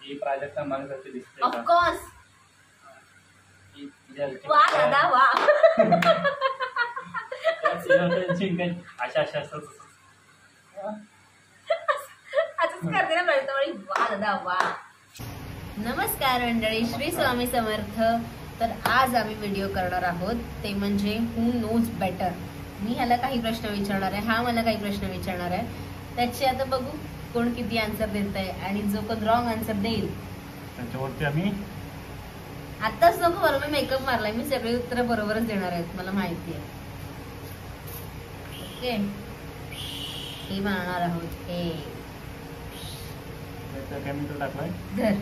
ही प्राजक्ता माणसाची दिसते of course. वा अशा दादा वा. अशा आजच करते ना प्रयत्न. वा दादा वा. नमस्कार मंडळी, श्री स्वामी समर्थ. तर आज आम्ही व्हिडिओ करणार आहोत ते म्हणजे हू नोज बेटर. मी ह्याला काही प्रश्न विचारणार आहे, हा मला काही प्रश्न विचारणार आहे. त्याची आता बघू कोण किती आन्सर देत आहे आणि जो कोण रॉंग आन्सर देईल त्याच्यावरती आम्ही आताच नको बरं. मी मेकअप मारलाय, मी सगळी उत्तर बरोबरच देणार आहेत, मला माहिती आहे. ओके, हे मारणार आहोत. हे केमिकल टाकलाय. धर,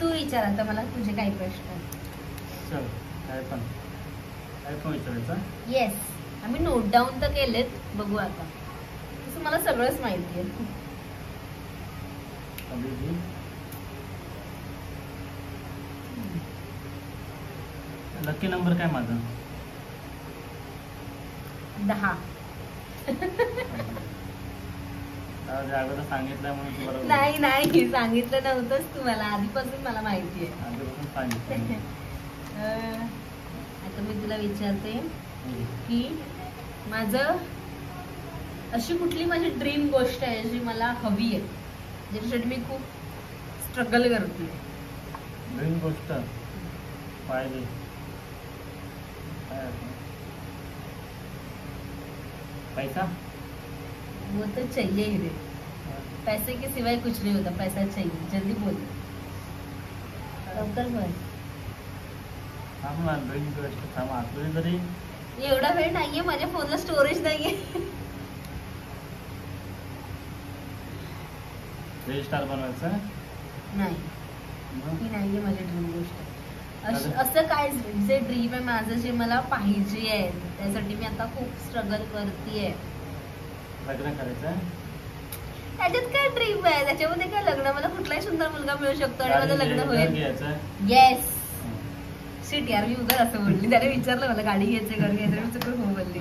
तू विचार आता मला तुझे काही प्रश्न. चल काय पण विचारायचं. येस, आम्ही नोट डाऊन तर केलेत, बघू आता. तसं मला सगळंच माहिती आहे. लकी नंबर काय माझा? 10. अगोदर सांगितलं म्हणून तू बरोबर. नाही सांगितलं नव्हतंच तुम्हाला, आधीपासून मला माहिती आहे. आधीपासून सांगितलं. आता मी तुला विचारते की माझं अशी कुठली माझी ड्रीम गोष्ट आहे जी मला हवी आहे, ज्याच्यासाठी मी खूप स्ट्रगल करते. ड्रीम गोष्ट पाहिजे पैसा. वो तो चाहिए ही रे, पैसे के सिवाय कुछ नहीं होता. पैसा चाहिए. जल्दी बोल, लवकर बोल. थांब ना, ड्रीम गोष्ट थांब. तुझी तरी एवढा वेळ नाहीये, माझ्या फोनला स्टोरेज नाहीये. स्टार बनवायचं नाही, ही नाहीये माझी ड्रीम गोष्ट. असं काय जे ड्रीम आहे माझं, जे मला पाहिजे आहे, त्यासाठी मी आता खूप स्ट्रगल करतेय. लग्न करायचं. त्याच्यात काय ड्रीम आहे? त्याच्यामध्ये काय लग्न, मला कुठलाही सुंदर मुलगा मिळू शकतो आणि माझं लग्न होईल. येस. सीट यार, मी उगाच असं बोलली. त्याने विचारलं मला गाडी घ्यायचं, घर घ्यायचं, मी चुकून हो बोलली.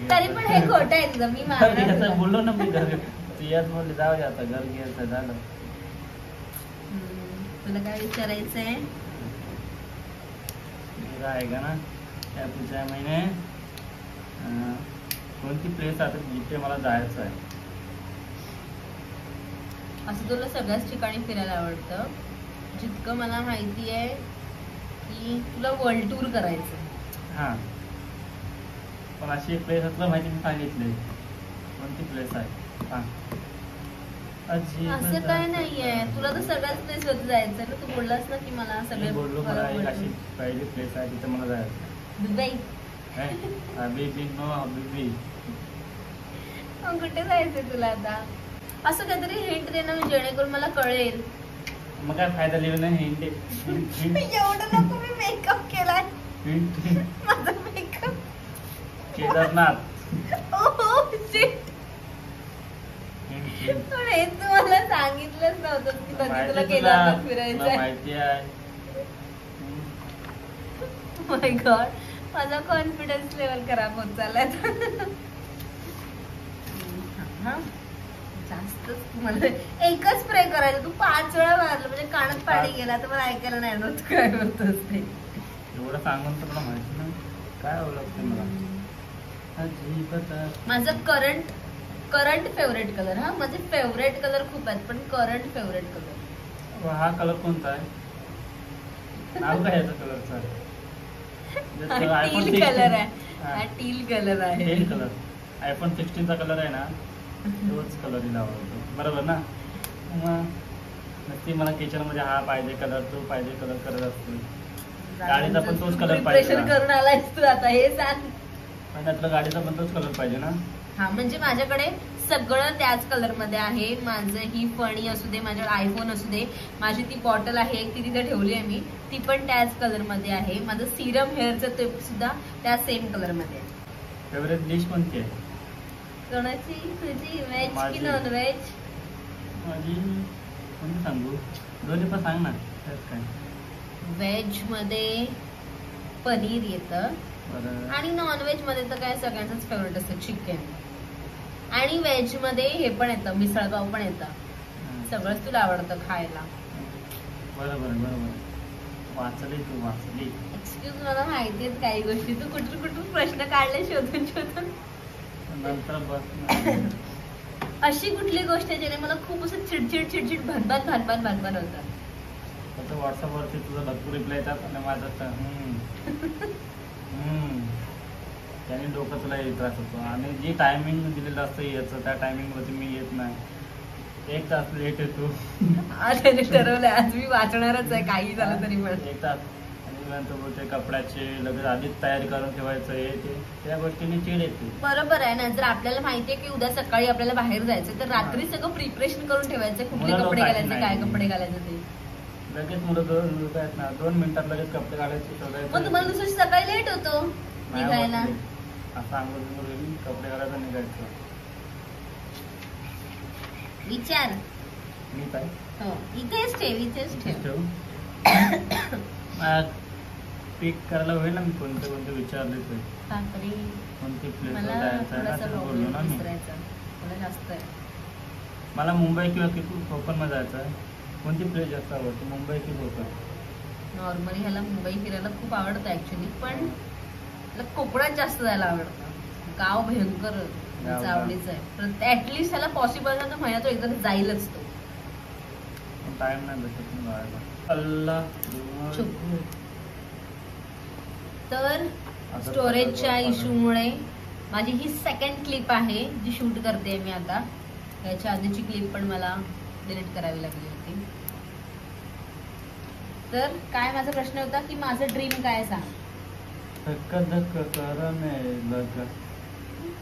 तरी पण हे खोटं आहे तुझं. मी मारणार बोललो ना मी. घर बोलली जाऊ दे आता, घर घ्यायचं झालं. तुला काय विचारायचंय? आहे का ना त्या पुढच्या महिने कोणती प्लेस आता जिथे मला जायचं आहे? असं तुला सगळ्याच ठिकाणी फिरायला आवडतं. जितकं मला माहिती आहे की तुला वर्ल्ड टूर करायचं. हा, पण अशी एक प्लेस असलं माहिती मी सांगितले. कोणती प्लेस आहे? असं काय नाहीये, तुला तर सगळ्याच प्लेस वर जायचं ना. तू बोललास ना की मला सगळे बोललो. मला एक अशी पहिली प्लेस आहे तिथे मला जायचं. दुबई. हबीबी नो हबीबी. कुठे जायचंय तुला आता? असं काहीतरी हिंट दे ना, जेणेकरून मला कळेल. मग काय फायदा लिहिलं नाही हिंट? एवढं नको, मी मेकअप केलाय. माझा मेकअप. केदारनाथ. पण हे तुम्हाला सांगितलंच नव्हतं की कधी तुला केदारनाथ फिरायचंय. माहिती आहे. माय गॉड, माझा कॉन्फिडन्स लेवल खराब होत चाललाय. जास्त मला एकच स्प्रे करायचं. तू 5 वेळा मारलं म्हणजे कानात पाणी गेला, तर मला ऐकायला नाही होत काय होतच ते. एवढं सांगून तर मला माहिती नाही काय ओळखते मला. माझं करंट फेवरेट कलर. हा, माझे फेवरेट कलर खूप आहेत, पण करंट फेवरेट कलर. हा कलर कोणता आहे? नाव काय याचं कलरचं? टील कलर आहे. हा टील कलर आहे. Teal colour. iPhone 16चा कलर आहे ना, तोच कलर हिला आवडतो. बरोबर ना? नक्की मला किचन मध्ये हा पाहिजे कलर, तो पाहिजे कलर करत असतो. गाडीचा पण तोच कलर पाहिजे. करून आलायस तू आता, हे सांग. पण त्यातलं गाडीचा पण तोच कलर पाहिजे ना. हा, म्हणजे माझ्याकडे सगळं त्याच कलर मध्ये आहे. माझं ही फणी असू दे, माझ्याकडे आयफोन असू दे, माझी ती बॉटल आहे ती तिथे ठेवली आहे मी, ती पण त्याच कलर मध्ये आहे. माझं सिरम हेअरचं ते सुद्धा त्या सेम कलर मध्ये आहे. फेवरेट डिश कोणती आहे? कोणाची? तुझी? व्हेज की नॉन व्हेज? माझी कोणती सांगू? दोन्ही पण सांग ना. काय व्हेज मध्ये पनीर येतं आणि नॉन व्हेज मध्ये तर काय सगळ्यांचंच फेवरेट असतं चिकन. आणि व्हेज मध्ये हे पण येतं, मिसळपाव पण येतं. सगळंच तुला आवडतं खायला. बरोबर बरोबर, वाचली तू वाचली. एक्सक्यूज, मला माहिती आहेत काही गोष्टी, तू कुठून कुठून प्रश्न काढले शोधून शोधून. नंतर बस ना. अशी कुठली गोष्ट आहे ज्याने मला खूप असं चिडचिड चिडचिड भनभन भनभन भनभन होतं? आता व्हॉट्सअपवरती तुझं भरपूर रिप्लाय येतात आणि माझं तर त्याने डोकं तुला त्रास होतो. आणि जी टायमिंग दिलेलं असतं याचं, त्या टायमिंगवरती मी येत नाही, 1 तास लेट येतो. आज त्याने ठरवलंय आज मी वाचणारच आहे काही झालं तरी पण. 1 तास. आणि नंतर बोलते कपड्याचे लगेच आधीच तयारी करून ठेवायचं, हे ते त्या गोष्टीने चिड येते. बरोबर आहे ना. जर आपल्याला माहितीये की उद्या सकाळी आपल्याला बाहेर जायचं, तर रात्री सगळं प्रिपरेशन करून ठेवायचं, कुठले मुलं कपडे लोक घालायचे, नाही. काय कपडे घालायचे ते. लगेच मुलं मुलं आहेत ना, 2 मिनिटात लगेच कपडे घालायचे, मग तुम्हाला दुसऱ्या दिवशी सकाळी लेट होतो निघायला. असं अंघोळ कपडे घालायचं निघायचं. विचार. मी काय हो, इथेच ठेव, इथेच ठेव. पिक करायला होईल ना. मी कोणते कोणते विचारले ते, बापरे, कोणती प्लेस मला जायचं आहे ना, थोडासा ते बोललो प्रॉब्लेम ना मी. विसरायचा मला जास्त आहे. मला मुंबई किंवा कोकणमध्ये जायचं आहे. कोणती प्लेस जास्त आवडते, मुंबई की कोकण? नॉर्मली ह्याला मुंबई फिरायला खूप आवडतं ऍक्च्युली, पण त्याला कोकणात जास्त जायला आवडतं. गाव भयंकर त्याचं आवडीचं आहे. ऍटलिस्ट ह्याला पॉसिबल ना, तर महिन्यात एकदा जाईलच तो. टाइम नाही भेटत मी जायला. अल्ला तर स्टोरेजच्या इश्यूमुळे माझी ही सेकंड क्लिप आहे जी शूट करते मी आता. याच्या आधीची क्लिप पण मला डिलीट करावी लागली होती. तर काय माझा प्रश्न होता की माझं ड्रीम काय सांग.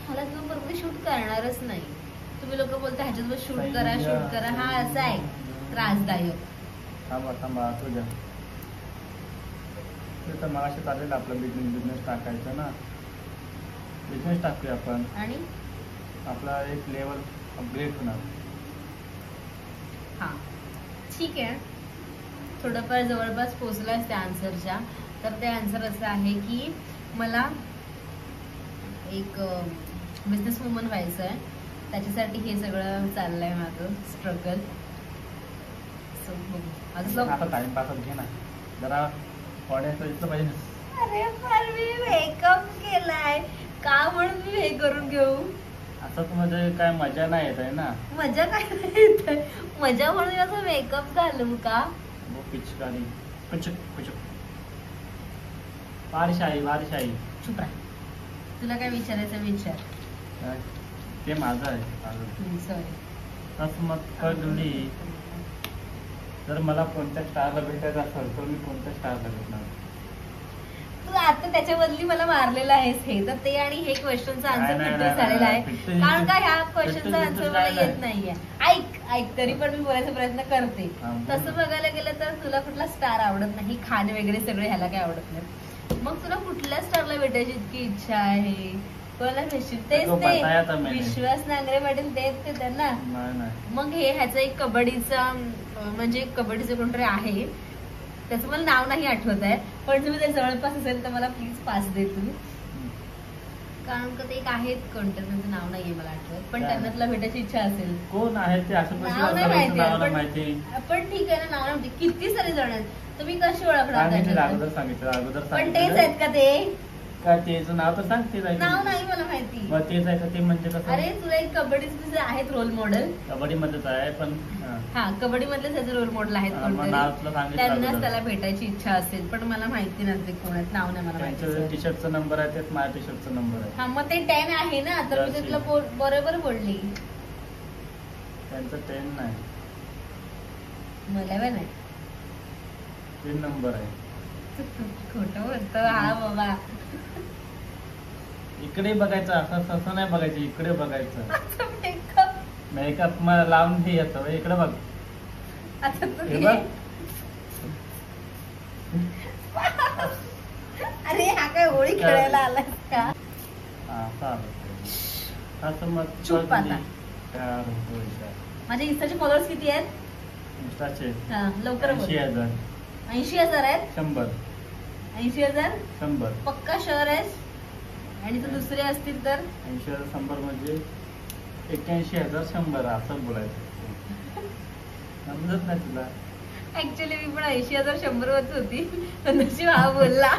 ह्याला तुम्ही बरोबर शूट करणारच नाही. तुम्ही लोक बोलता ह्याच्यात शूट करा शूट करा. हा असा आहे त्रासदायक. थांबा थांबा तुझ्या तर मला असे चालेल आपलं बिझनेस टाकायचं ना. बिझनेस टाकूया आपण आणि आपला एक लेवल अपग्रेड होणार. हा ठीक आहे, थोडंफार जवळपास पोहोचलाच त्या आन्सरच्या. तर ते आन्सर असं आहे की मला एक बिझनेस वुमन व्हायचं आहे. त्याच्यासाठी हे सगळं चाललंय माझं स्ट्रगल. आता टाइमपासच घे ना जरा, ऑडियन्सला दिसलं पाहिजे. अरे पण मी मेकअप केलाय का म्हणून मी हे करून घेऊ. असंच म्हणजे काय मजा नाही येत आहे ना. मजा काय येत आहे, मजा म्हणून माझा मेकअप घालू का. वो पिचकारी पिचक पिचक बारिशाई बारिशाई. चुप राहा, तुला काय विचारायचं विचार. ते माझं आहे. सॉरी. असमत कळली. जर मला कोणत्या स्टारला भेटायचं असेल तर मी कोणत्या स्टारला भेटणार. तू आता त्याच्या बदली मला मारलेलं आहेस हे, तर ते आणि हे क्वेश्चनचा आन्सर फिट झालेला आहे. कारण का ह्या क्वेश्चनचा आन्सर मला येत नाहीये. ऐक तरी पण मी बोलायचा प्रयत्न करते. तसं बघायला गेलं तर तुला कुठला स्टार आवडत नाही, खाणे वगैरे सगळे ह्याला काय आवडत नाही. मग तुला कुठल्या स्टारला भेटायची इतकी इच्छा आहे. कोणाला भेटशील तेच ते विश्वास नांगरे पाटील तेच ते त्यांना. मग हे ह्याचं एक कबड्डीचा म्हणजे कबड्डीचं कोणतरी आहे, त्याचं मला नाव नाही आठवत आहे, पण तुम्ही ते जवळपास असेल तर मला प्लीज पास दे तुम्ही. कारण का ते एक आहेत कोणतं, त्यांचं नाव नाहीये मला आठवत, पण त्यांना तुला भेटायची इच्छा असेल. कोण आहे ते असं नाव नाही माहिती, पण ठीक आहे ना, नाव नव्हती. किती सारे जण आहेत, तुम्ही कशी ओळखणार. अगोदर सांगितलं पण तेच आहेत का ते. काय त्याचं नाव तर सांगते. नाव नाही मला माहिती. मग तेच आहे का ते म्हणजे कसं. अरे तुला एक कबड्डीचे आहेत रोल मॉडेल. कबड्डी मध्येच आहे पण. हा कबड्डी मधले त्याचे रोल मॉडेल आहेत त्यांनाच त्याला भेटायची इच्छा असेल, पण मला माहिती नसते कोण आहेत, नाव नाही मला माहिती. टी शर्टचा नंबर आहे तेच माझ्या टी शर्टचा नंबर आहे. हा मग ते 10 आहे ना, तर मी तुला बरोबर बोलली. त्यांचं 10 नाही, 11 आहे. 3 नंबर आहे. खोटं बोलतो हा बाबा. इकडे बघायचं, असं नाही बघायचं, इकडे बघायचं. मेकअप मला लावून घे येतो, इकडे बघ. अरे हा काय होळी खेळायला आला का. असं मग चुप आता. माझ्या इंस्टाचे फॉलोअर्स किती आहेत. इंस्टाचे लवकर 80,000. 80,000 आहेत. 100. 80,000 100 पक्का शहर आहेस. आणि तर दुसरे असतील तर 80,000 100 म्हणजे 81,100 असं बोलायचं. समजत नाही तुला. ऍक्च्युली मी पण 80,000 100 वरच होती, पण नशीब हा बोलला,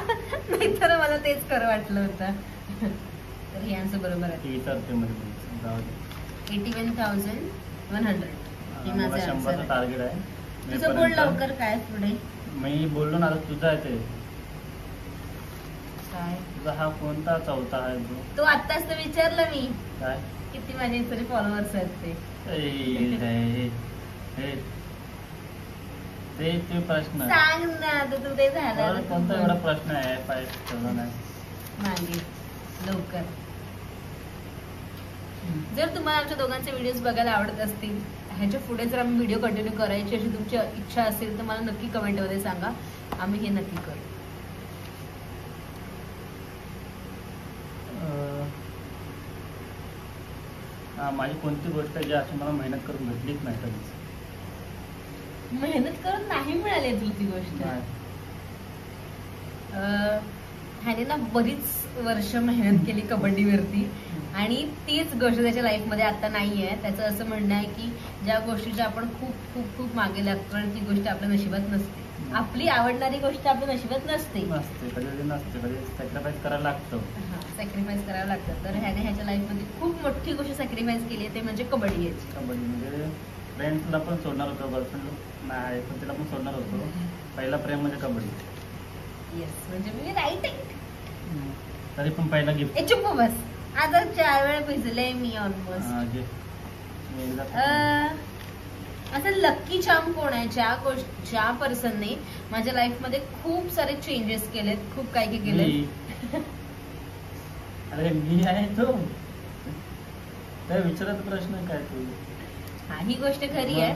नाहीतर मला तेच खरं वाटलं होतं. तर हे आन्सर बरोबर आहे. 81,100 हे माझं आन्सर. टार्गेट आहे. तुझं बोल लवकर, काय पुढे? मी बोललो ना, आता तुझं आहे ते. काय तुझा हा कोणता चौथा आहे तो आत्ताच तर विचारलं मी, काय किती माझे इन्स्टाचे फॉलोअर्स आहेत ते. ते प्रश्न सांग ना, तर तू ते झालं कोणता एवढा प्रश्न आहे? ठेवला नाही मागे लवकर. जर तुम्हाला आमच्या दोघांचे व्हिडिओज बघायला आवडत असतील, ह्याच्या पुढे जर आम्ही व्हिडिओ कंटिन्यू करायची अशी तुमची इच्छा असेल तर मला नक्की कमेंटमध्ये सांगा, आम्ही हे नक्की करू. माझी कोणती गोष्ट आहे जी अशी मला मेहनत करून भेटलीच नाही कधीच? मेहनत करून नाही मिळाली तुला ती गोष्ट? ह्याने ना बरीच वर्ष मेहनत केली कबड्डीवरती, आणि तीच गोष्ट त्याच्या लाईफमध्ये आता नाही आहे. त्याचं असं म्हणणं आहे की ज्या गोष्टीच्या आपण खूप खूप खूप मागे लागतो आणि ती गोष्ट आपल्या नशिबात नसते. आपली आवडणारी गोष्ट आपल्या नशिबात नसते, कधी नसते, कधी सॅक्रिफाईस करायला लागतं. सॅक्रिफाईस करावं लागतं. तर ह्याने ह्याच्या लाईफमध्ये खूप मोठी गोष्ट सॅक्रिफाईस केली आहे, ते म्हणजे कबड्डी याची. कबड्डी म्हणजे फ्रेंड्सला पण सोडणार होतो, गर्लफ्रेंड नाही पण तिला पण सोडणार होतो. पहिला प्रेम म्हणजे कबड्डी. येस, म्हणजे मी राईट आहे. तरी पण पहिला गिफ्ट. चुप बस, आता 4 वेळा भिजले मी ऑलमोस्ट. असं लक्की चार्म कोण आहे ज्या पर्सनने माझ्या लाईफ मध्ये खूप सारे चेंजेस केलेत, खूप काही केलेत? अरे मी आहे तो. काय विचारत प्रश्न काय तू? हा, ही गोष्ट खरी आहे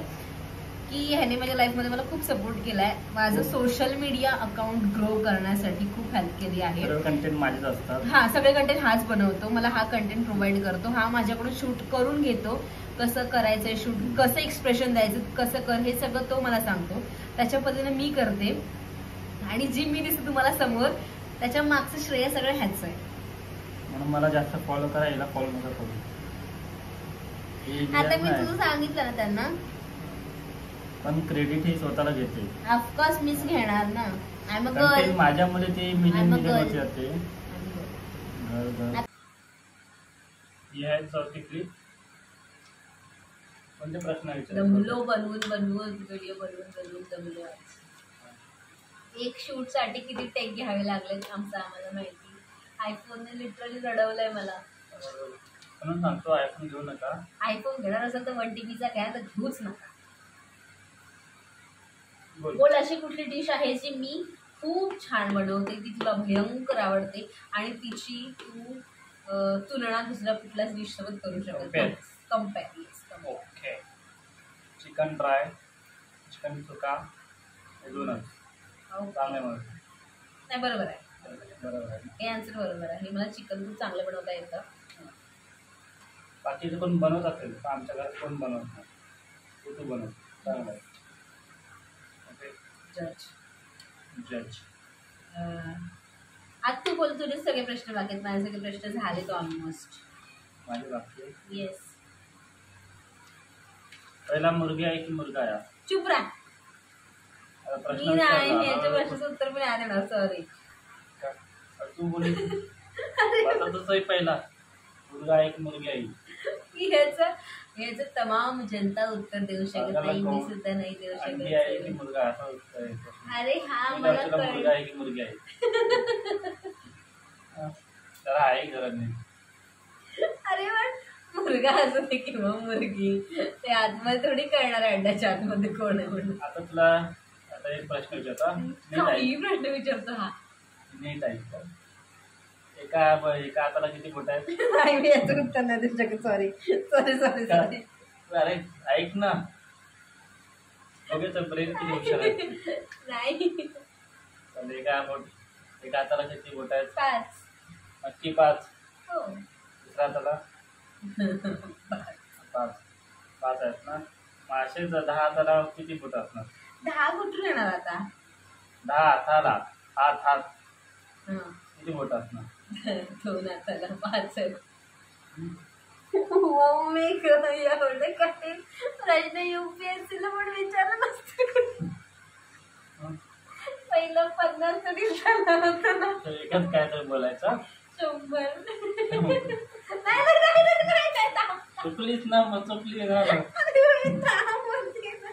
की ह्याने माझ्या लाईफ मध्ये मला खूप सपोर्ट केलाय. माझं सोशल मीडिया अकाउंट ग्रो करण्यासाठी खूप हेल्प केली आहे. सगळे कंटेंट माझेच असतात. हा, सगळे कंटेंट हाच बनवतो, मला हा कंटेंट प्रोव्हाइड करतो, हा माझ्याकडून शूट करून घेतो, कसं करायचंय शूट, कसं एक्सप्रेशन द्यायचं, कसं कर, हे सगळं तो मला सांगतो. त्याच्या पद्धतीने मी करते, आणि जी मी दिसते तुम्हाला समोर त्याच्या मागचं श्रेय सगळं ह्याच आहे. म्हणून मला जास्त फॉलो करा, याला फॉलो नका करू. आता मी तुझं सांगितलं ना त्यांना, पण क्रेडिट ही स्वतःला घेते. ऑफकोर्स मीच घेणार ना. I am a girl. Girl. माझ्यामुळे ते मिलियन होते जाते. ही आहे चौथी क्लिप. कोणते प्रश्न दमलो बनवून व्हिडिओ बनवून दमलो. एक शूट साठी किती टेक घ्यावे लागलेत आम्हाला माहिती. आयफोनने लिटरली रडवलंय मला. म्हणून सांगतो आयफोन घेऊ नका. आयफोन घेणार असेल तर 1 TB चा घ्या, तर घेऊच नका. बोल, अशी कुठली डिश आहे जी मी खूप छान बनवते, ती तुला भयंकर आवडते आणि तिची तू तुलना दुसऱ्या कुठल्याच डिश सोबत करू शकत नाही? Compare. Okay. Chicken dry, chicken सुका, हे दोनच चांगले म्हणून. नाही, बरोबर आहे. बरोबर आहे. हे आन्सर बरोबर आहे. मला चिकन खूप चांगलं बनवता येतं. बाकीचे कोण बनवत असेल तर आमच्या घरात कोण बनवत नाही. तू बनव, चांगलं आहे. जज. आज तू बोल, तुझे सगळे प्रश्न बाकी आहेत, माझे सगळे प्रश्न झाले तो ऑलमोस्ट. माझे बाकी? येस. पहिला मुर्गी आहे की मुर्गा आहे? चुप राहा. मी नाही, याच्या प्रश्नाचं उत्तर पण आले ना. सॉरी. तू बोली तसंही पहिला मुर्गा आहे की मुर्गी आहे? याचं तमाम जनता उत्तर देऊ शकत नाही, मी सुद्धा नाही देऊ शकत. अरे हा, मला मुलगा आहे की मुलगी आहे? जरा आहे घरात नाही. अरे पण मुलगा असू दे किंवा मुलगी, ते आतमध्ये थोडी कळणार आहे अंड्याच्या आतमध्ये कोण आहे म्हणून. आता तुला आता एक प्रश्न विचारतो. प्रश्न विचारतो हा. नीट आहे. एका हाताला किती बोट आहेत? नाही, मी याचं उत्तर नाही देऊ शकत. सॉरी. अरे ऐक ना. ओके, तर ब्रेन किती हुशार आहे? नाही. एका हाताला किती बोट आहेत? 5. नक्की 5? हो. दुसऱ्या हाताला? 5 आहेत ना. असे 10 हाताला किती बोट असणार? 10 कुठून येणार आता? 10 हाताला हात किती बोट असणार? 2 हाताला 5 आहेत. एवढे काय प्रश्न UPSC ला पण विचारलं नसतं. पहिलं 50 तरी झालं होतं ना. तर एकच काय तर बोलायचं 100 नाही करायचं थांब. चुकलीच ना मग चुकली ना. थांब बोलते ना.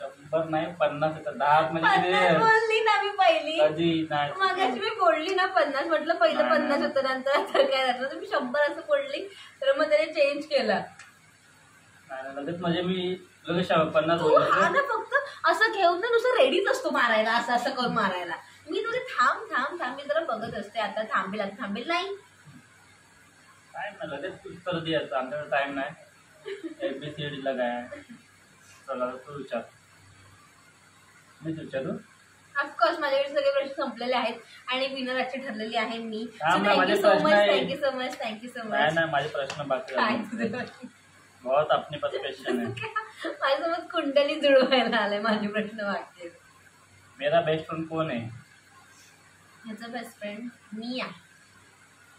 100 नाही 50 येतात. 10 म्हणजे 50 किती? बोलली ना मी पहिली. कधी नाही मगाशी मी बोलली ना 50 म्हटलं पहिलं नाही, 50 नाही. होतं नंतर आता काय झालं तर मी 100 असं बोलली तर मग त्याने चेंज केलं. नाही, लगेच म्हणजे मी लगेच 50 तू बोललो. हा ना फक्त असं घेऊन ना नुसतं रेडीच असतो मारायला असं असं करून मारायला. मी तुझे थांब थांब थांब मी जरा बघत असते आता थांबेल आता थांबेल नाही. काय ना लगेच उत्तर द्यायचं आमच्याकडे टाइम नाही. ABCD ला काय चला तू विचार. मी विचारू. ऑफकोर्स माझ्याकडे सगळे प्रश्न संपलेले आहेत आणि विनराची ठरलेली आहे मी. थांब ना, माझे थँक्यू सो प्रश्न मच आहे. Thank you so much thank you so नाही मच. नाही माझे प्रश्न बाकी काय आहेत. तुझे प्रश्न? बहुत अपने पास क्वेश्चन है. माझ्यासोबत कुंडली जुळवायला आलाय माझे प्रश्न वाटते. मेरा बेस्ट फ्रेंड कौन है? ह्याचा बेस्ट फ्रेंड मी आहे.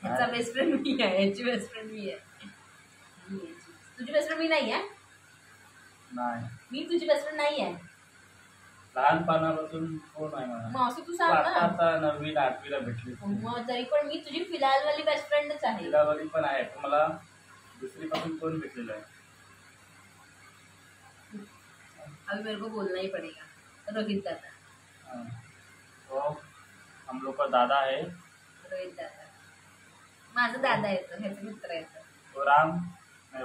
ह्याचा बेस्ट फ्रेंड मी आहे. ह्याची बेस्ट फ्रेंड मी आहे. तुझी बेस्ट फ्रेंड मी नाही आहे. नाही. मी तुझी बेस्ट फ्रेंड नाही आहे. लहानपणापासून कोण आहे मला? मग असं तू तू सांग आता ना. आता 9वी 8वी ला भेटली. मग तरी पण मी तुझी फिलहाल वाली बेस्ट फ्रेंडच आहे. तिलावरी पण आहे पण मला दुसरी पासून कोण भेटलेलं आहे? अभी मेरे को बोलना ही पड़ेगा. रोहित दादा. हाँ. तो हम लोग का दादा है रोहित दादा माझा दादा येतो ह्याचा मित्र येतो. वो राम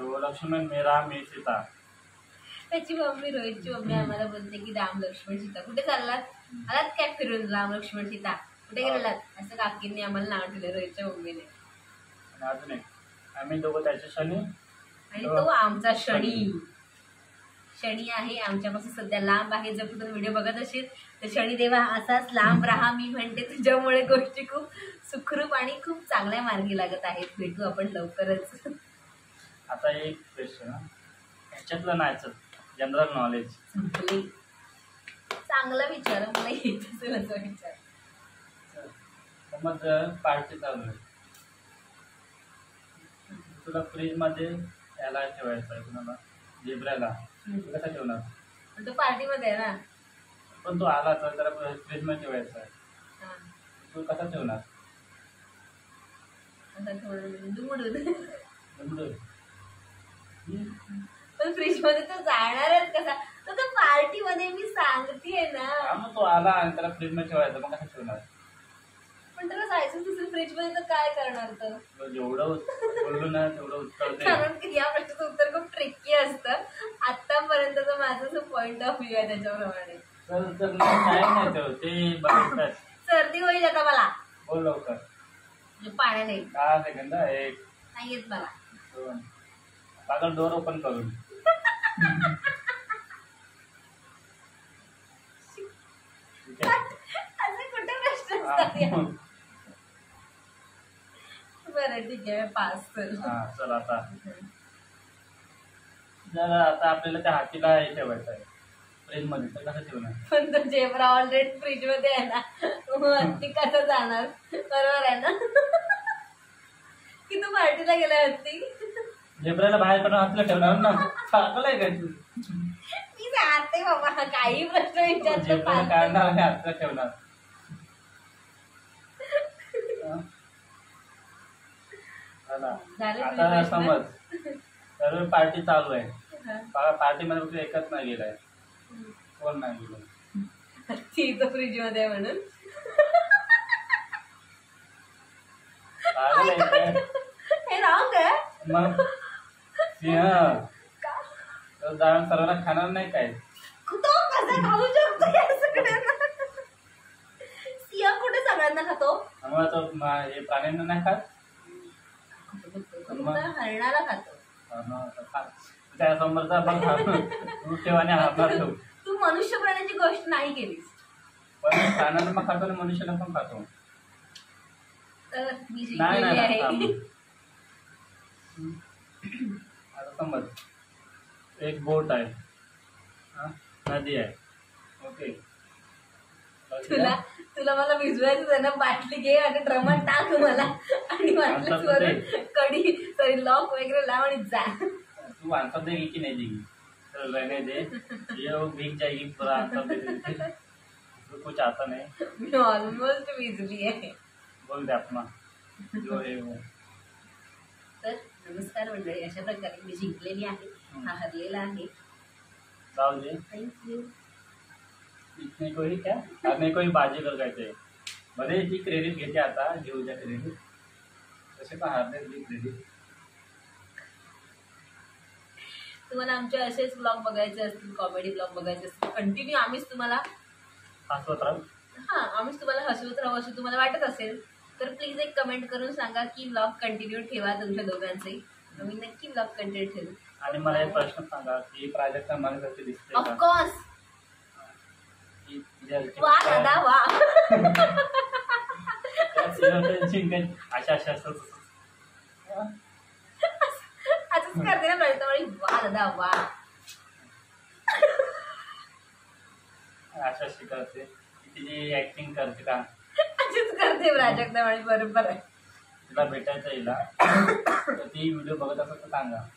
वो लक्ष्मण मेरा मी सीता. त्याची मम्मी रोहितची मम्मी आम्हाला बोलते की राम लक्ष्मण सीता कुठे चाललात आलात काय फिरून राम लक्ष्मण सीता कुठे गेलेलात असं काकींनी आम्हाला नाव ठेवलं रोहितच्या मम्मीने. आणि अजून एक आम्ही दोघं त्याच्या क्षणी आणि तो आमचा शनी. शनी आहे आमच्यापासून सध्या लांब आहे. जर तू व्हिडिओ बघत असेल तर शनी देवा असाच लांब राहा. मी म्हणते तुझ्यामुळे गोष्टी खूप सुखरूप आणि खूप चांगल्या मार्गी लागत आहेत. भेटू आपण लवकरच. आता एक क्वेश्चन ह्याच्यातलं नाही जनरल नॉलेज. संपले. चांगला विचार मला येत असेल असं विचार. समज पार्टी चालू आहे तुला फ्रीज मध्ये याला ठेवायचं आहे कुणाला झेब्राला तू कसा ठेवणार? पण तो पार्टीमध्ये आहे ना. पण तो आला तर त्याला फ्रीज मध्ये ठेवायचा आहे हा. तू कसा ठेवणार? असं थोडं दुमडून. समजून? पण फ्रीज मध्ये तो जाणारच कसा. तो पार्टी मध्ये मी सांगतेय ना. हा मग तो आला आणि त्याला फ्रीज मध्ये ठेवायचं मग कसा ठेवणार? पण त्याला जायचं दुसरं फ्रीज मध्ये तर काय करणार तर. जेवढं बोललो ना तेवढं उत्तर दे. कारण की या प्रश्नाचं उत्तर खूप ट्रिकी असतं. आतापर्यंतचं माझं जो पॉइंट ऑफ व्ह्यू आहे त्याच्याप्रमाणे. तर नाही ठेव ते बघतात. सर्दी होईल आता मला. बोल लवकर. म्हणजे पाण्याने 10 सेकंद 1 नाही येत मला. 2 पागल डोर ओपन करून. असं कुठे प्रश्न असतात या? बरं ठीक आहे पास कर. हा चल आता जर आता आपल्याला त्या हातीला हे ठेवायचं आहे फ्रीज मध्ये तर कसं ठेवणार? पण तो जेवरा ऑलरेडी फ्रीज मध्ये आहे ना. हत्ती कसं जाणार? बरोबर आहे ना. की तू पार्टीला गेला हत्ती. झेब्राला बाहेर काढून हातीला ठेवणार ना. पागल आहे काय तू? मी सांगते बाबा काही प्रश्न विचारतो. झेब्राला काढणार आणि हातीला ठेवणार. झाले तुझे आता प्रश्न? समज सर्व पार्टी चालू आहे. पार्टी मध्ये फक्त एकच नाही गेलाय. कोण नाही गेलं? ती तर फ्रीज मध्ये आहे म्हणून. पागल आहे काय? हे रॉंग आहे. मग सिंह का? तर जाऊन सर्वांना खाणार नाही काय? तो कसा खाऊ शकतो या सगळ्यांना? सिंह कुठे सगळ्यांना खातो? मग तो हे प्राण्यांना नाही खात. हरणाला खातो. त्या समोरचा बघ तू ठेव आणि हातला ठेव. तू मनुष्य प्राण्याची गोष्ट नाही केलीस. पण प्राण्यांना पण खातो आणि मनुष्याला पण खातो. तर मी नाही शिकलेली नाही आहे. आता समज एक बोट आहे हा? नदी आहे. ओके तुला मला भिजवायचं आहे ना. बाटली घे आणि ड्रमात टाक मला आणि वाटलं वरून कडी सॉरी लॉक वगैरे लाव आणि जा. तू आंसर देगी की नहीं देगी? चल रहने दे ये वो भीग जाएगी पूरा आंसर दे देते. तो कुछ आता नहीं, मी ऑलमोस्ट विजली आहे. बोल दे अपना जो है वो. तर नमस्कार मंडळी, अशा प्रकारे मी जिंकलेली आहे, हा हरलेला आहे. जाऊ दे. थँक्यू. इतने को ही क्या करने को ही बाजी कर कहते. भले ती क्रेडिट घेते, आता घेऊ द्या क्रेडिट. तसे पण हारले ती क्रेडिट. तुम्हाला आमचे असेच ब्लॉग बघायचे असतील, कॉमेडी ब्लॉग बघायचे असतील, कंटिन्यू आम्हीच तुम्हाला हसवत राहू. आम्हीच तुम्हाला हसवत राहू असे तुम्हाला वाटत असेल तर प्लीज एक कमेंट करून सांगा की ब्लॉग कंटिन्यू ठेवा तुमच्या दोघांचे. आम्ही नक्की ब्लॉग कंटिन्यू ठेवू. आणि मला एक प्रश्न सांगा की प्राजक्ता मला कशी दिसते का? ऑफकोर्स. की तिच्या- वा दादा वा. अशा अशा असतात. असंच करते ना प्रजतावळी, वा दादा वा. अशा शिकवते तिची ऍक्टिंग करते का? असंच करते प्राजक्तावळी, बरोबर आहे. तिला भेटायचं हिला तर ती व्हिडिओ बघत असेल तर सांगा.